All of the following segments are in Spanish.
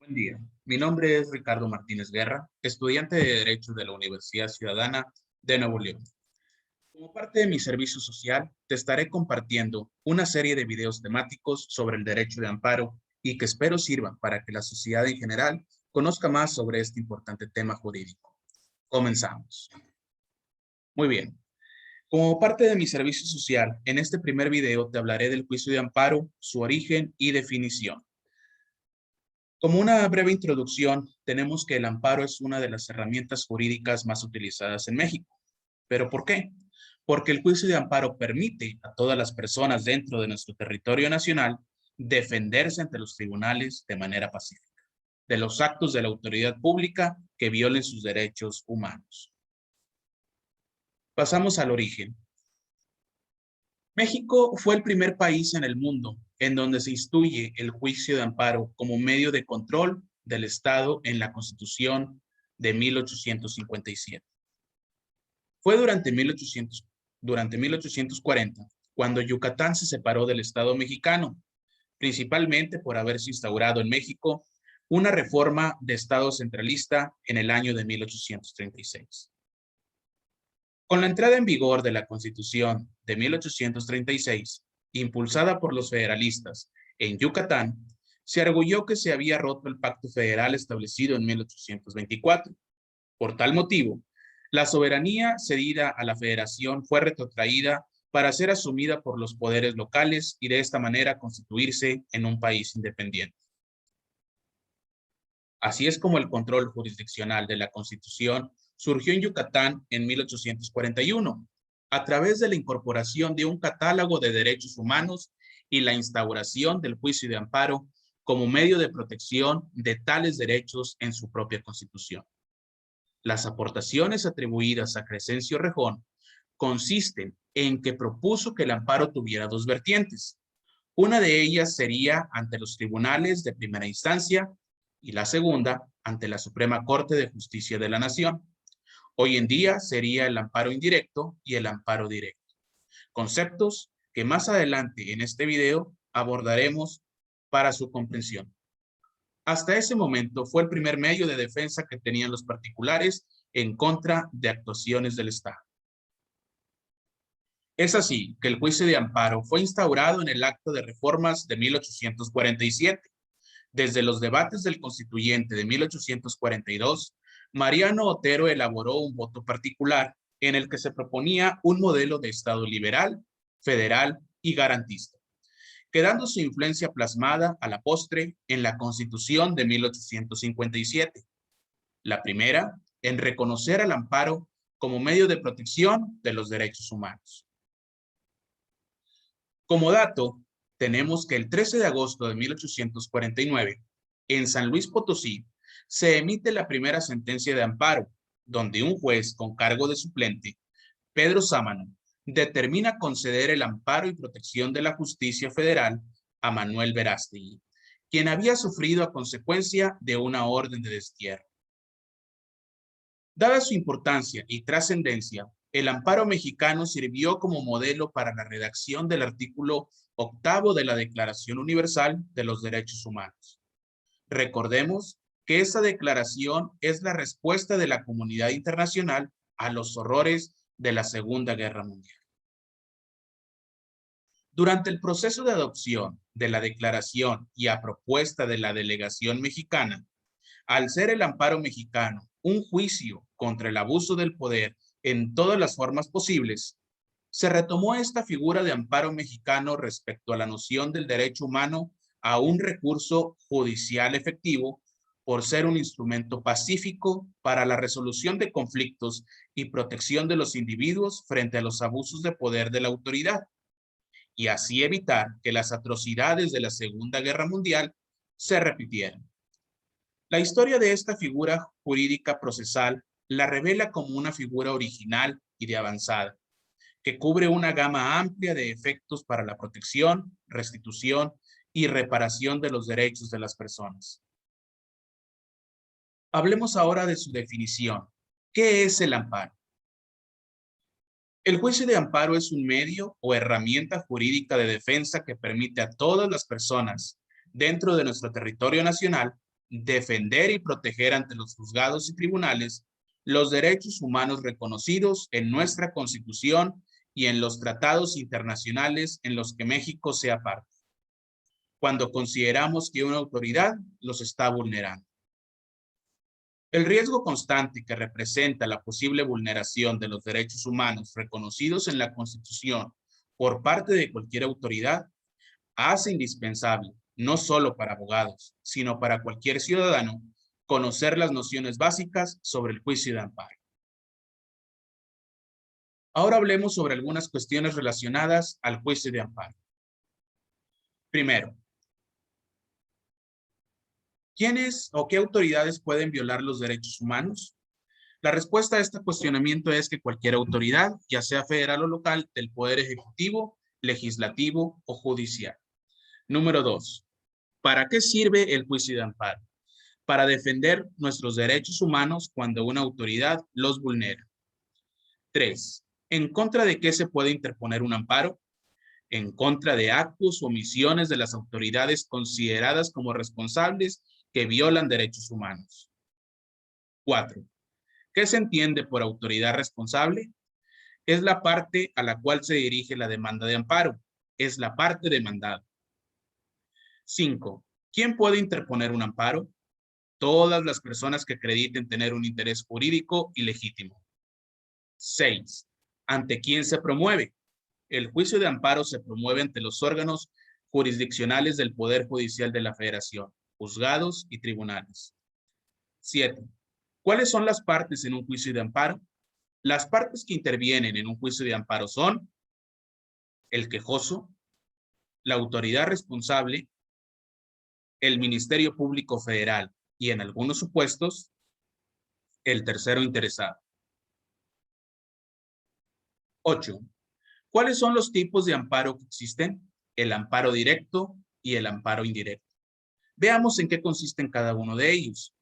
Buen día. Mi nombre es Ricardo Martínez Guerra, estudiante de Derecho de la Universidad Ciudadana de Nuevo León. Como parte de mi servicio social, te estaré compartiendo una serie de videos temáticos sobre el derecho de amparo y que espero sirvan para que la sociedad en general conozca más sobre este importante tema jurídico. Comenzamos. Muy bien. Como parte de mi servicio social, en este primer video te hablaré del juicio de amparo, su origen y definición. Como una breve introducción, tenemos que el amparo es una de las herramientas jurídicas más utilizadas en México. ¿Pero por qué? Porque el juicio de amparo permite a todas las personas dentro de nuestro territorio nacional defenderse ante los tribunales de manera pacífica, de los actos de la autoridad pública que violen sus derechos humanos. Pasamos al origen. México fue el primer país en el mundo en donde se instituye el juicio de amparo como medio de control del Estado en la Constitución de 1857. Fue durante 1840 cuando Yucatán se separó del Estado mexicano, principalmente por haberse instaurado en México una reforma de Estado centralista en el año de 1836. Con la entrada en vigor de la Constitución de 1836, impulsada por los federalistas en Yucatán, se arguyó que se había roto el pacto federal establecido en 1824. Por tal motivo, la soberanía cedida a la federación fue retrotraída para ser asumida por los poderes locales y de esta manera constituirse en un país independiente. Así es como el control jurisdiccional de la Constitución surgió en Yucatán en 1841, a través de la incorporación de un catálogo de derechos humanos y la instauración del juicio de amparo como medio de protección de tales derechos en su propia Constitución. Las aportaciones atribuidas a Crescencio Rejón consisten en que propuso que el amparo tuviera dos vertientes. Una de ellas sería ante los tribunales de primera instancia y la segunda ante la Suprema Corte de Justicia de la Nación. Hoy en día sería el amparo indirecto y el amparo directo, conceptos que más adelante en este video abordaremos para su comprensión. Hasta ese momento fue el primer medio de defensa que tenían los particulares en contra de actuaciones del Estado. Es así que el juicio de amparo fue instaurado en el Acto de Reformas de 1847. Desde los debates del Constituyente de 1842, Mariano Otero elaboró un voto particular en el que se proponía un modelo de Estado liberal, federal y garantista, quedando su influencia plasmada a la postre en la Constitución de 1857. La primera, en reconocer al amparo como medio de protección de los derechos humanos. Como dato, tenemos que el 13 de agosto de 1849, en San Luis Potosí, se emite la primera sentencia de amparo, donde un juez con cargo de suplente, Pedro Sámano, determina conceder el amparo y protección de la justicia federal a Manuel Verástegui, quien había sufrido a consecuencia de una orden de destierro. Dada su importancia y trascendencia, el amparo mexicano sirvió como modelo para la redacción del artículo 8º de la Declaración Universal de los Derechos Humanos. Recordemos que esa declaración es la respuesta de la comunidad internacional a los horrores de la Segunda Guerra Mundial. Durante el proceso de adopción de la declaración y a propuesta de la delegación mexicana, al ser el amparo mexicano un juicio contra el abuso del poder en todas las formas posibles, se retomó esta figura de amparo mexicano respecto a la noción del derecho humano a un recurso judicial efectivo por ser un instrumento pacífico para la resolución de conflictos y protección de los individuos frente a los abusos de poder de la autoridad, y así evitar que las atrocidades de la Segunda Guerra Mundial se repitieran. La historia de esta figura jurídica procesal la revela como una figura original y de avanzada, que cubre una gama amplia de efectos para la protección, restitución y reparación de los derechos de las personas. Hablemos ahora de su definición. ¿Qué es el amparo? El juicio de amparo es un medio o herramienta jurídica de defensa que permite a todas las personas dentro de nuestro territorio nacional defender y proteger ante los juzgados y tribunales los derechos humanos reconocidos en nuestra Constitución y en los tratados internacionales en los que México sea parte, cuando consideramos que una autoridad los está vulnerando. El riesgo constante que representa la posible vulneración de los derechos humanos reconocidos en la Constitución por parte de cualquier autoridad hace indispensable, no solo para abogados, sino para cualquier ciudadano, conocer las nociones básicas sobre el juicio de amparo. Ahora hablemos sobre algunas cuestiones relacionadas al juicio de amparo. Primero, ¿quiénes o qué autoridades pueden violar los derechos humanos? La respuesta a este cuestionamiento es que cualquier autoridad, ya sea federal o local, del Poder Ejecutivo, Legislativo o Judicial. Número 2. ¿Para qué sirve el juicio de amparo? Para defender nuestros derechos humanos cuando una autoridad los vulnera. 3. ¿En contra de qué se puede interponer un amparo? En contra de actos o omisiones de las autoridades consideradas como responsables que violan derechos humanos. 4. ¿Qué se entiende por autoridad responsable? Es la parte a la cual se dirige la demanda de amparo. Es la parte demandada. 5. ¿Quién puede interponer un amparo? Todas las personas que acrediten tener un interés jurídico y legítimo. 6. ¿Ante quién se promueve? El juicio de amparo se promueve ante los órganos jurisdiccionales del Poder Judicial de la Federación, juzgados y tribunales. 7. ¿Cuáles son las partes en un juicio de amparo? Las partes que intervienen en un juicio de amparo son el quejoso, la autoridad responsable, el Ministerio Público Federal y, en algunos supuestos, el tercero interesado. 8. ¿Cuáles son los tipos de amparo que existen? El amparo directo y el amparo indirecto. Veamos en qué consisten cada uno de ellos.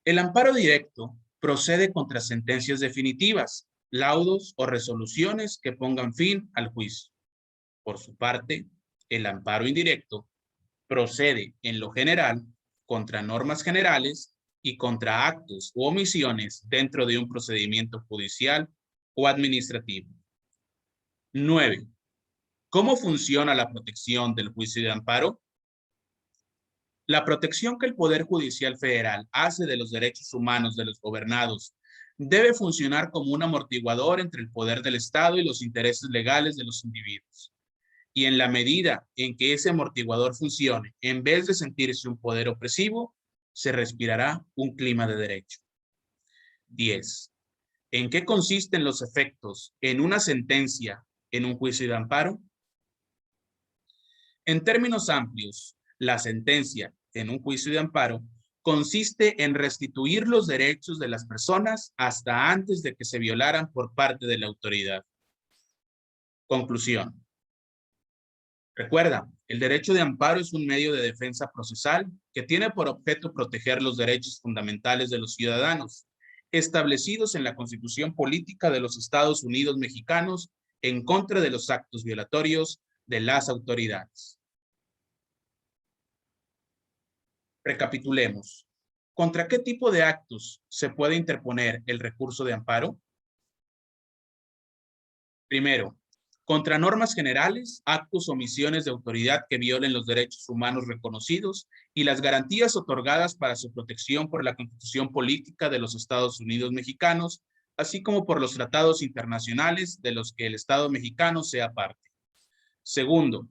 El amparo directo procede contra sentencias definitivas, laudos o resoluciones que pongan fin al juicio. Por su parte, el amparo indirecto procede, en lo general, contra normas generales y contra actos u omisiones dentro de un procedimiento judicial o administrativo. 9. ¿Cómo funciona la protección del juicio de amparo? La protección que el Poder Judicial Federal hace de los derechos humanos de los gobernados debe funcionar como un amortiguador entre el poder del Estado y los intereses legales de los individuos. Y en la medida en que ese amortiguador funcione, en vez de sentirse un poder opresivo, se respirará un clima de derecho. 10. ¿En qué consisten los efectos en una sentencia en un juicio de amparo? En términos amplios, la sentencia en un juicio de amparo consiste en restituir los derechos de las personas hasta antes de que se violaran por parte de la autoridad. Conclusión. Recuerda, el derecho de amparo es un medio de defensa procesal que tiene por objeto proteger los derechos fundamentales de los ciudadanos, establecidos en la Constitución Política de los Estados Unidos Mexicanos en contra de los actos violatorios de las autoridades. Recapitulemos. ¿Contra qué tipo de actos se puede interponer el recurso de amparo? Primero, contra normas generales, actos o omisiones de autoridad que violen los derechos humanos reconocidos y las garantías otorgadas para su protección por la Constitución Política de los Estados Unidos Mexicanos, así como por los tratados internacionales de los que el Estado mexicano sea parte. Segundo,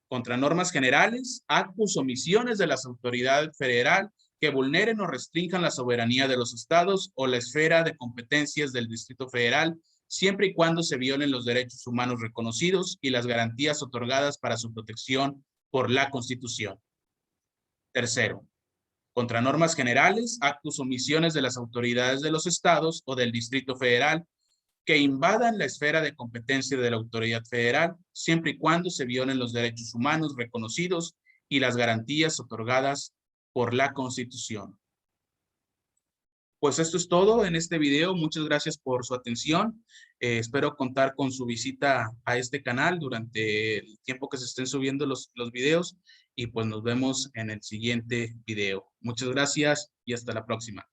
contra normas generales, actos o omisiones de las autoridades federal que vulneren o restrinjan la soberanía de los estados o la esfera de competencias del Distrito Federal, siempre y cuando se violen los derechos humanos reconocidos y las garantías otorgadas para su protección por la Constitución. Tercero, contra normas generales, actos o omisiones de las autoridades de los estados o del Distrito Federal que invadan la esfera de competencia de la autoridad federal, siempre y cuando se violen los derechos humanos reconocidos y las garantías otorgadas por la Constitución. Pues esto es todo en este video. Muchas gracias por su atención. Espero contar con su visita a este canal durante el tiempo que se estén subiendo los videos y pues nos vemos en el siguiente video. Muchas gracias y hasta la próxima.